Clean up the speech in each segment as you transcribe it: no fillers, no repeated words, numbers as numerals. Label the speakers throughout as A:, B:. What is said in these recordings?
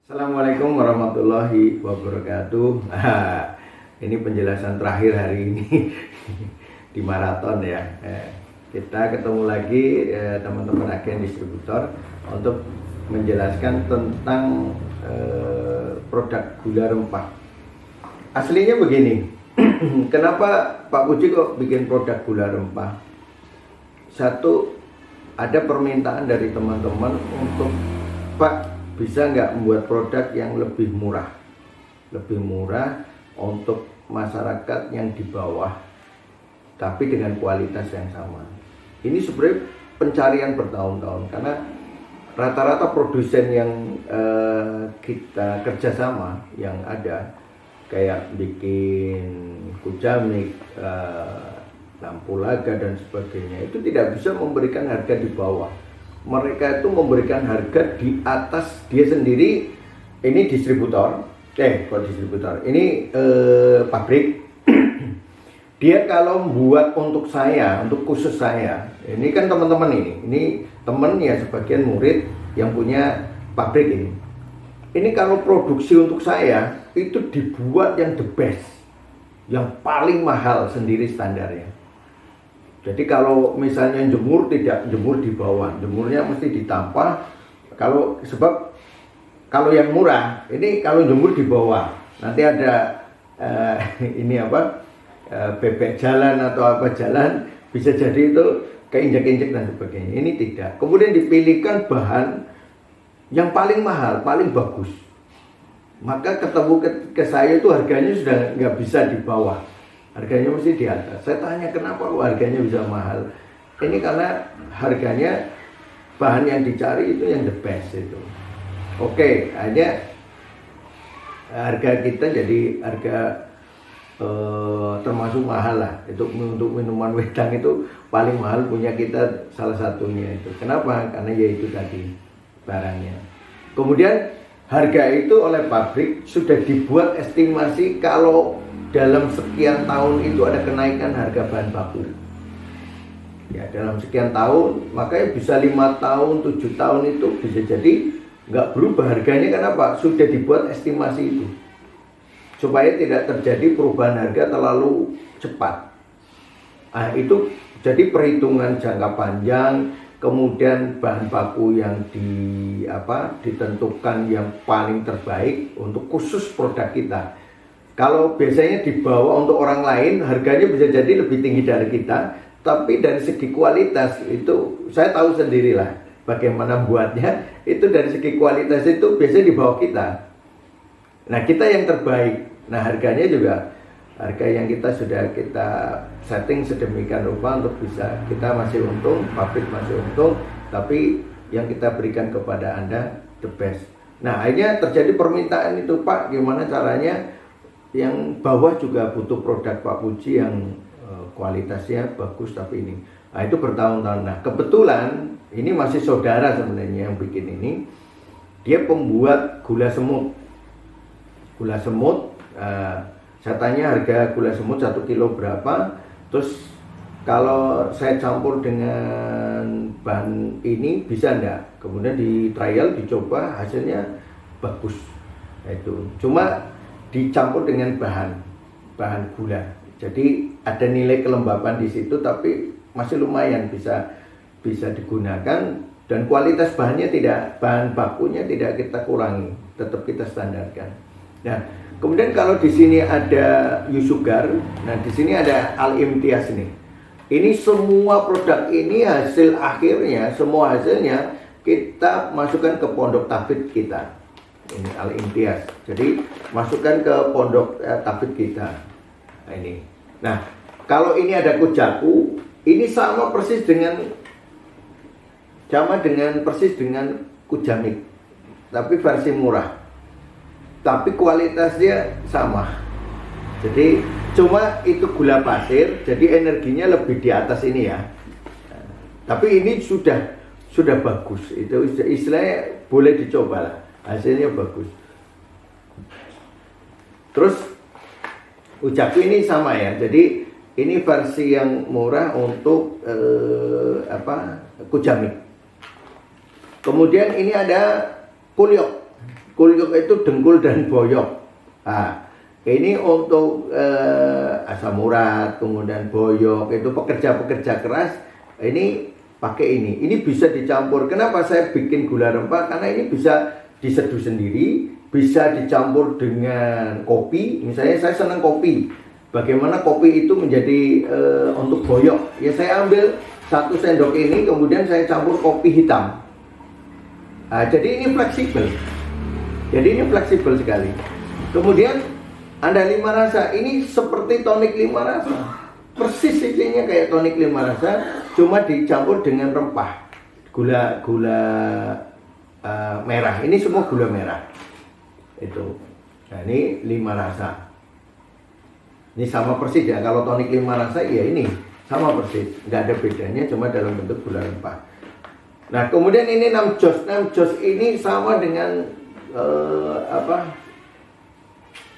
A: Assalamualaikum warahmatullahi wabarakatuh. Ini penjelasan terakhir hari ini di maraton ya. Kita ketemu lagi teman-teman agen distributor untuk menjelaskan tentang produk gula rempah. Aslinya begini, kenapa Pak Puji kok bikin produk gula rempah? Satu, ada permintaan dari teman-teman untuk Pak, bisa nggak membuat produk yang lebih murah untuk masyarakat yang di bawah, tapi dengan kualitas yang sama. Ini sebenarnya pencarian bertahun-tahun, karena rata-rata produsen yang kita kerjasama yang ada, kayak bikin kujamik, lampu laga dan sebagainya, itu tidak bisa memberikan harga di bawah. Mereka itu memberikan harga di atas dia sendiri. Ini distributor, ini pabrik. Dia kalau buat untuk saya, untuk khusus saya, ini kan teman-teman ini teman ya, sebagian murid yang punya pabrik ini. Ini kalau produksi untuk saya itu dibuat yang the best, yang paling mahal sendiri standarnya. Jadi kalau misalnya jemur, tidak jemur di bawah, jemurnya mesti ditampah. Sebab kalau yang murah ini kalau jemur di bawah, nanti ada bebek jalan atau apa jalan, bisa jadi itu keinjak-injak dan sebagainya. Ini tidak. Kemudian dipilihkan bahan yang paling mahal, paling bagus. Maka ketemu ke saya itu harganya sudah nggak bisa di bawah. Harganya mesti di atas. Saya tanya kenapa harganya bisa mahal. Ini karena harganya, bahan yang dicari itu yang the best itu. Oke, hanya harga kita jadi harga termasuk mahal lah. Untuk minuman wedang itu paling mahal punya kita, salah satunya itu. Kenapa? Karena ya itu tadi barangnya. Kemudian harga itu oleh pabrik sudah dibuat estimasi kalau dalam sekian tahun itu ada kenaikan harga bahan baku. Ya, dalam sekian tahun, makanya bisa 5 tahun, 7 tahun itu bisa jadi nggak berubah harganya. Kenapa? Sudah dibuat estimasi itu, supaya tidak terjadi perubahan harga terlalu cepat. Nah, itu jadi perhitungan jangka panjang. Kemudian bahan baku yang ditentukan yang paling terbaik untuk khusus produk kita. Kalau biasanya dibawa untuk orang lain, harganya bisa jadi lebih tinggi dari kita, tapi dari segi kualitas itu saya tahu sendirilah bagaimana buatnya. Itu dari segi kualitas itu biasanya di bawah kita. Nah, kita yang terbaik. Nah, harganya juga harga yang sudah kita setting sedemikian rupa untuk bisa, kita masih untung, pabrik masih untung, tapi yang kita berikan kepada Anda the best. Nah, akhirnya terjadi permintaan itu, Pak, gimana caranya yang bawah juga butuh produk Pak Puji yang kualitasnya bagus tapi ini. Nah, itu bertahun-tahun. Nah, kebetulan ini masih saudara sebenarnya yang bikin ini. Dia pembuat gula semut. Gula semut, saya tanya harga gula semut 1 kilo berapa. Terus kalau saya campur dengan bahan ini bisa enggak? Kemudian di trial, dicoba, hasilnya bagus. Itu cuma dicampur dengan bahan gula. Jadi ada nilai kelembapan di situ, tapi masih lumayan bisa digunakan, dan kualitas bahannya bahan bakunya tidak kita kurangi, tetap kita standarkan. Nah, kemudian kalau di sini ada Yusugar, nah di sini ada Al-Imtiaz nih. Ini semua produk ini hasil akhirnya, semua hasilnya kita masukkan ke pondok tahfidz kita. Ini Al-Imtiaz. Jadi masukkan ke pondok tahfidz kita. Nah, ini. Nah, kalau ini ada kujaku, ini sama persis dengan kujamik, tapi versi murah. Tapi kualitasnya sama. Jadi cuma itu gula pasir, jadi energinya lebih di atas ini ya. Tapi ini sudah bagus. Itu istilahnya boleh dicoba lah. Hasilnya bagus. Terus ujaku ini sama ya. Jadi ini versi yang murah untuk kujamik. Kemudian ini ada kuliok. kulyuk itu dengkul dan boyok. Nah, ini untuk asam urat, kemudian boyok, itu pekerja-pekerja keras, ini pakai ini. Ini bisa dicampur. Kenapa saya bikin gula rempah? Karena ini bisa diseduh sendiri, bisa dicampur dengan kopi. Misalnya saya senang kopi. Bagaimana kopi itu menjadi untuk boyok? Ya saya ambil 1 sendok ini, kemudian saya campur kopi hitam. Nah, jadi ini fleksibel. Jadi ini fleksibel sekali. Kemudian ada 5 rasa. Ini seperti tonik 5 rasa. Persis isinya kayak tonik 5 rasa, cuma dicampur dengan rempah. Gula merah. Ini semua gula merah. Itu. Nah, ini 5 rasa. Ini sama persis ya. Kalau tonik 5 rasa ya ini sama persis. Nggak ada bedanya, cuma dalam bentuk gula rempah. Nah, kemudian ini 6 jos. 6 jos ini sama dengan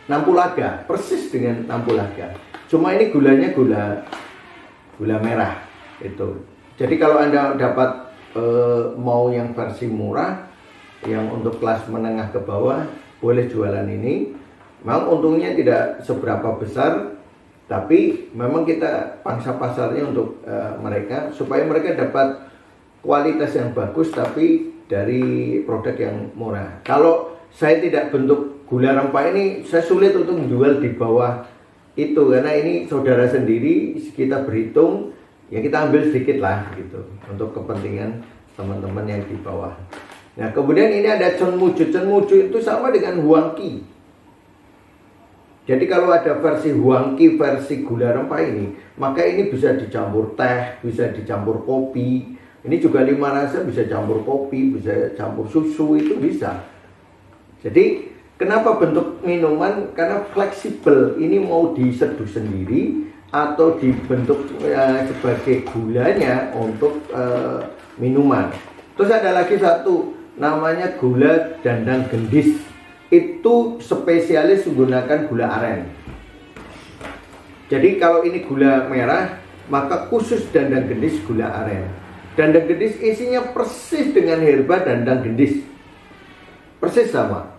A: Nampulaga, persis dengan Nampulaga. Cuma ini gulanya gula merah itu. Jadi kalau Anda dapat mau yang versi murah, yang untuk kelas menengah ke bawah, boleh jualan ini. Memang untungnya tidak seberapa besar, tapi memang kita pangsa pasarnya untuk mereka supaya mereka dapat kualitas yang bagus tapi dari produk yang murah. Kalau saya tidak bentuk gula rempah ini, saya sulit untuk menjual di bawah itu karena ini saudara sendiri, kita berhitung ya kita ambil sedikit lah gitu untuk kepentingan teman-teman yang di bawah. Nah, kemudian ini ada cenmuju. Cenmuju itu sama dengan huangki. Jadi kalau ada versi huangki, versi gula rempah ini, maka ini bisa dicampur teh, bisa dicampur kopi. Ini juga 5 rasa, bisa campur kopi, bisa campur susu, itu bisa. Jadi kenapa bentuk minuman? Karena fleksibel. Ini mau diseduh sendiri atau dibentuk sebagai gulanya untuk minuman. Terus ada lagi satu, namanya gula dandang gendis. Itu spesialis menggunakan gula aren. Jadi kalau ini gula merah, maka khusus dandang gendis gula aren. Dandang gendis isinya persis dengan herba dandang gendis, persis sama.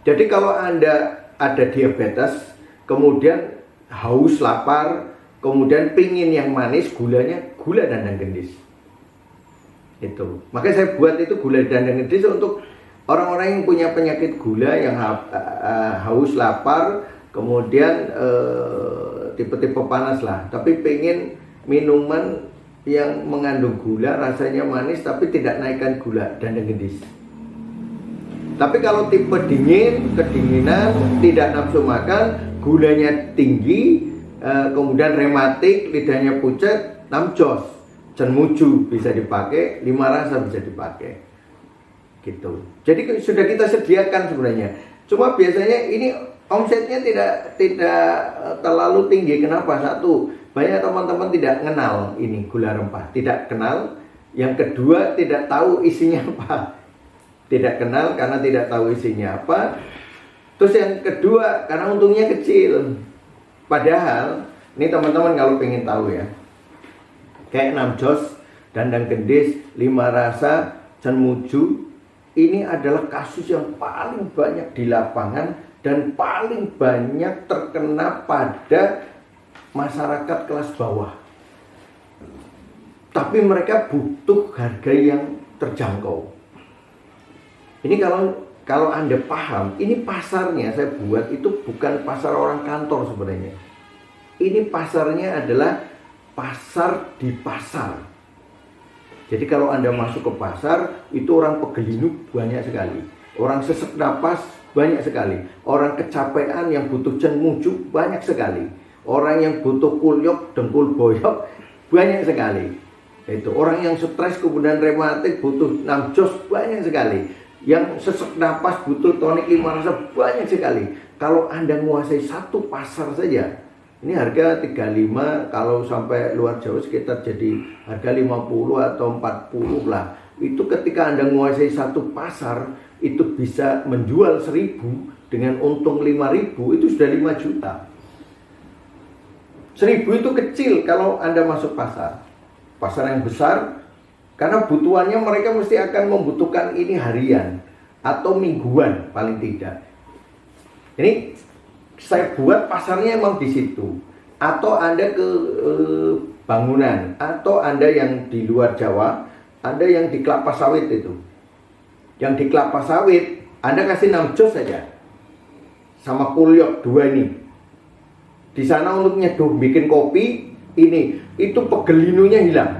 A: Jadi kalau Anda ada diabetes, kemudian haus, lapar, kemudian pingin yang manis, gulanya gula dandang gendis. Itu. Makanya saya buat itu gula dandang gendis untuk orang-orang yang punya penyakit gula, yang haus, lapar, kemudian tipe-tipe panas lah, tapi pengen minuman yang mengandung gula, rasanya manis, tapi tidak naikkan gula, dandang gendis. Tapi kalau tipe dingin, kedinginan, tidak nafsu makan, gulanya tinggi, kemudian rematik, lidahnya pucat, 6 jos, cenmuju bisa dipakai, 5 rasa bisa dipakai. Gitu. Jadi sudah kita sediakan sebenarnya. Cuma biasanya ini omsetnya tidak terlalu tinggi. Kenapa? Satu, banyak teman-teman tidak kenal ini gula rempah, tidak kenal. Yang kedua, tidak tahu isinya apa. Tidak kenal karena tidak tahu isinya apa. Terus yang kedua, karena untungnya kecil. Padahal, ini teman-teman kalau pengen tahu ya, kayak 6 jos, dandang gendis, 5 rasa, cenmuju, ini adalah kasus yang paling banyak di lapangan dan paling banyak terkena pada masyarakat kelas bawah. Tapi mereka butuh harga yang terjangkau. Ini kalau Anda paham, ini pasarnya saya buat itu bukan pasar orang kantor sebenarnya. Ini pasarnya adalah pasar di pasar. Jadi kalau Anda masuk ke pasar, itu orang pegelinu banyak sekali. Orang sesek napas banyak sekali. Orang kecapean yang butuh cenmuju banyak sekali. Orang yang butuh kulyok, dengkul boyok banyak sekali. Itu orang yang stres kemudian rematik butuh 6 jos banyak sekali. Yang sesek napas butuh tonik 5 rasa banyak sekali. Kalau Anda menguasai satu pasar saja, ini harga 35, kalau sampai luar Jawa sekitar jadi harga 50 atau 40 lah. Itu ketika Anda menguasai satu pasar, itu bisa menjual 1.000 dengan untung 5.000, itu sudah 5 juta. 1.000 itu kecil kalau Anda masuk pasar. Pasar yang besar, karena butuhannya mereka mesti akan membutuhkan ini harian. atau mingguan paling tidak. Ini saya buat pasarnya emang di situ. Atau Anda ke bangunan, atau Anda yang di luar Jawa, Anda yang di kelapa sawit itu. Yang di kelapa sawit, Anda kasih 6 jos saja. Sama kulyok 2 ini. Di sana untuk nyeduh bikin kopi, ini itu pegelinunya hilang.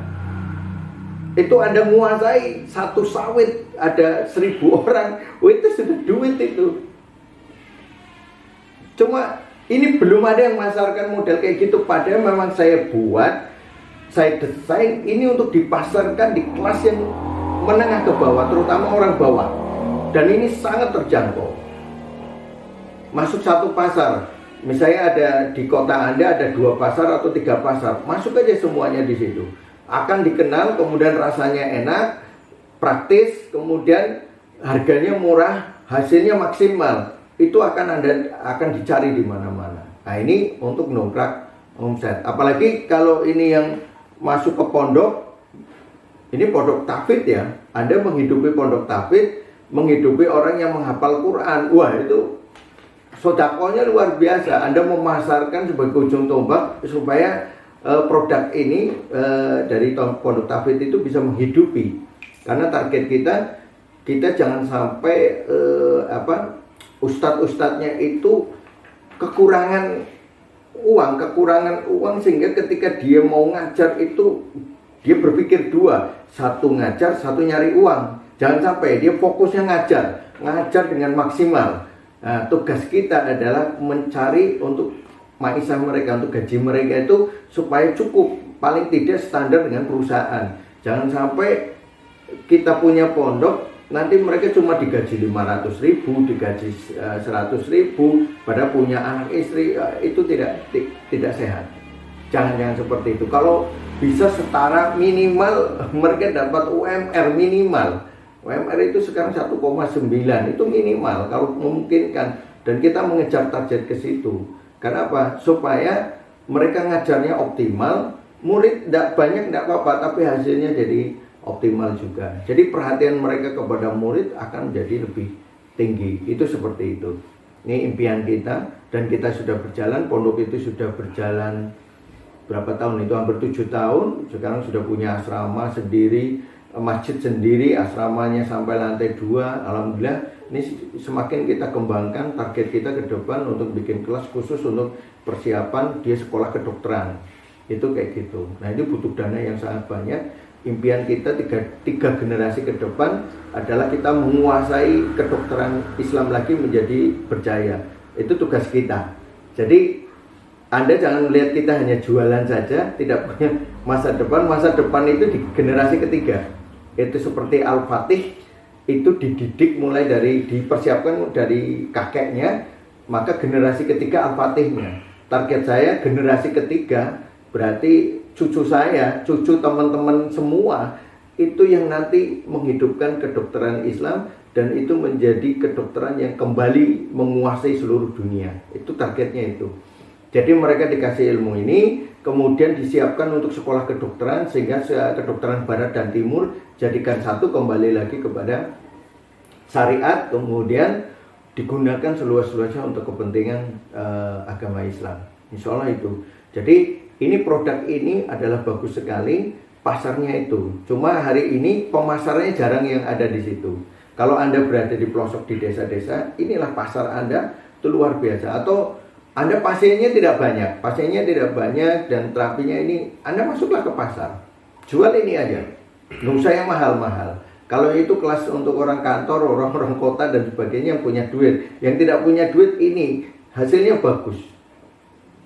A: Itu Anda menguasai satu sawit, ada 1000 orang, itu sudah duit itu. Cuma ini belum ada yang memasarkan model kayak gitu. Padahal memang saya buat, saya desain ini untuk dipasarkan di kelas yang menengah ke bawah, terutama orang bawah. Dan ini sangat terjangkau. Masuk satu pasar, misalnya ada di kota Anda ada 2 pasar atau 3 pasar, masuk aja semuanya di situ. Akan dikenal, kemudian rasanya enak, praktis, kemudian harganya murah, hasilnya maksimal. Itu akan dicari di mana-mana. Nah, ini untuk mendongkrak omset. Apalagi kalau ini yang masuk ke pondok, ini pondok tahfidz ya. Anda menghidupi pondok tahfidz, menghidupi orang yang menghafal Quran. Wah, itu sodakohnya luar biasa. Anda memasarkan sebagai ujung tombak supaya produk ini dari pondok tahfidz itu bisa menghidupi. Karena target kita jangan sampai ustadz-ustadznya itu kekurangan uang sehingga ketika dia mau ngajar itu dia berpikir 2, satu ngajar, satu nyari uang. Jangan sampai dia fokusnya ngajar dengan maksimal. Nah, tugas kita adalah mencari untuk maisha mereka, untuk gaji mereka itu supaya cukup, paling tidak standar dengan perusahaan. Jangan sampai kita punya pondok, nanti mereka cuma digaji 500.000, digaji 100.000, padahal punya anak istri, itu tidak sehat. Jangan seperti itu. Kalau bisa setara, minimal mereka dapat UMR minimal. UMR itu sekarang 1,9, itu minimal kalau memungkinkan, dan kita mengejar target ke situ. Karena apa? Supaya mereka ngajarnya optimal, murid banyak tidak apa-apa, tapi hasilnya jadi optimal juga. Jadi perhatian mereka kepada murid akan jadi lebih tinggi. Itu seperti itu. Ini impian kita, dan kita sudah berjalan. Pondok itu sudah berjalan berapa tahun? Itu hampir 7 tahun. Sekarang sudah punya asrama sendiri, masjid sendiri, asramanya sampai lantai 2. Alhamdulillah, ini semakin kita kembangkan. Target kita ke depan untuk bikin kelas khusus untuk persiapan dia sekolah kedokteran. Itu kayak gitu. Nah, ini butuh dana yang sangat banyak. Impian kita tiga generasi ke depan adalah kita menguasai kedokteran Islam lagi menjadi berjaya. Itu tugas kita. Jadi Anda jangan melihat kita hanya jualan saja, tidak punya masa depan. Masa depan itu di generasi ketiga. Itu seperti Al-Fatih, itu dididik mulai dipersiapkan dari kakeknya, maka generasi ketiga Al-Fatihnya. Target saya generasi ketiga, berarti cucu saya, cucu teman-teman semua, itu yang nanti menghidupkan kedokteran Islam, dan itu menjadi kedokteran yang kembali menguasai seluruh dunia. Itu targetnya itu. Jadi mereka dikasih ilmu ini, kemudian disiapkan untuk sekolah kedokteran, sehingga kedokteran barat dan timur jadikan satu, kembali lagi kepada syariat, kemudian digunakan seluas-luasnya untuk kepentingan agama Islam. Insya Allah itu. Jadi ini produk ini adalah bagus sekali, pasarnya itu. Cuma hari ini pemasarannya jarang yang ada di situ. Kalau Anda berada di pelosok di desa-desa, inilah pasar Anda, itu luar biasa. Atau Anda pasiennya tidak banyak dan terapinya ini, Anda masuklah ke pasar, jual ini aja, nggak usah yang mahal-mahal. Kalau itu kelas untuk orang kantor, orang-orang kota dan sebagainya yang punya duit. Yang tidak punya duit ini hasilnya bagus,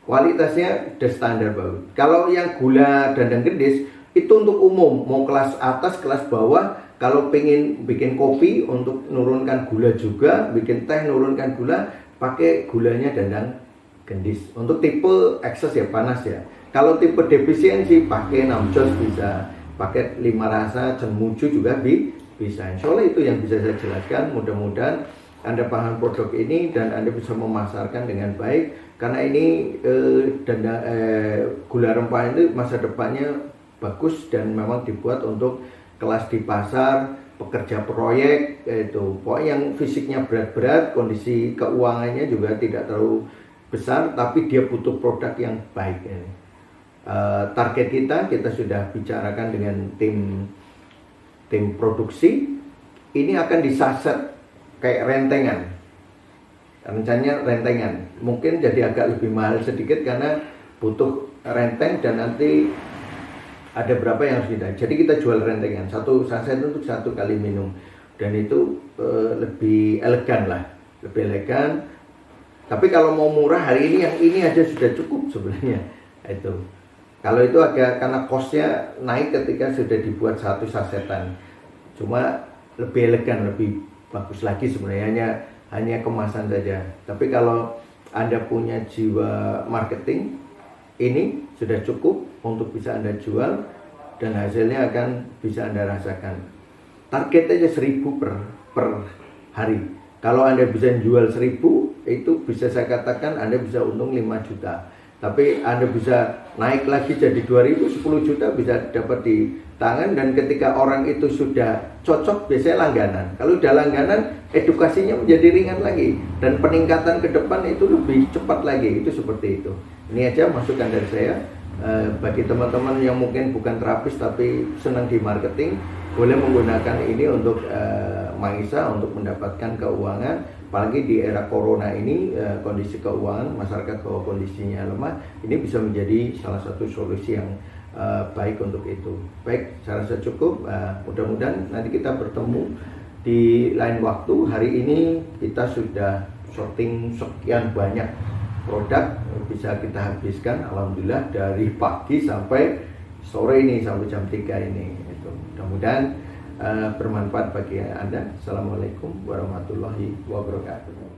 A: kualitasnya udah standar bagus. Kalau yang gula dandang gendis itu untuk umum, mau kelas atas, kelas bawah. Kalau pengen bikin kopi untuk nurunkan gula juga, bikin teh nurunkan gula, pakai gulanya dandang gendis. Untuk tipe ekses ya, panas ya. Kalau tipe defisiensi pakai 6 jos bisa, pakai 5 rasa cemuju juga bisa. Insya Allah itu yang bisa saya jelaskan. Mudah-mudahan Anda paham produk ini dan Anda bisa memasarkan dengan baik. Karena ini gula rempah itu masa depannya bagus dan memang dibuat untuk kelas di pasar, pekerja proyek, itu pokoknya yang fisiknya berat-berat, kondisi keuangannya juga tidak terlalu besar, tapi dia butuh produk yang baik ini. Target kita sudah bicarakan dengan tim produksi, ini akan disaset kayak rentengan, rencananya rentengan, mungkin jadi agak lebih mahal sedikit karena butuh renteng dan nanti ada berapa yang harus kita. Jadi kita jual rentengan, satu saset untuk 1 kali minum, dan itu lebih elegan lah, lebih elegan. Tapi kalau mau murah hari ini yang ini aja sudah cukup sebenarnya. Itu kalau itu agak karena costnya naik ketika sudah dibuat satu sasetan, cuma lebih elegan, lebih bagus lagi sebenarnya, hanya kemasan saja. Tapi kalau Anda punya jiwa marketing, ini sudah cukup untuk bisa Anda jual dan hasilnya akan bisa Anda rasakan. Target aja 1.000 per hari. Kalau Anda bisa jual 1.000, itu bisa saya katakan Anda bisa untung 5 juta. Tapi Anda bisa naik lagi jadi 2.000, 10 juta bisa dapat di tangan. Dan ketika orang itu sudah cocok, biasanya langganan. Kalau udah langganan, edukasinya menjadi ringan lagi, dan peningkatan ke depan itu lebih cepat lagi. Itu seperti itu. Ini aja masukan dari saya. Bagi teman-teman yang mungkin bukan terapis tapi senang di marketing, boleh menggunakan ini untuk Maisa untuk mendapatkan keuangan. Apalagi di era corona ini, kondisi keuangan masyarakat bahwa kondisinya lemah, ini bisa menjadi salah satu solusi yang baik untuk itu. Baik, saya rasa cukup. Mudah-mudahan nanti kita bertemu di lain waktu. Hari ini kita sudah sorting sekian banyak produk, bisa kita habiskan alhamdulillah dari pagi sampai sore ini, sampai jam 3 ini. Mudah-mudahan bermanfaat bagi Anda. Assalamualaikum warahmatullahi wabarakatuh.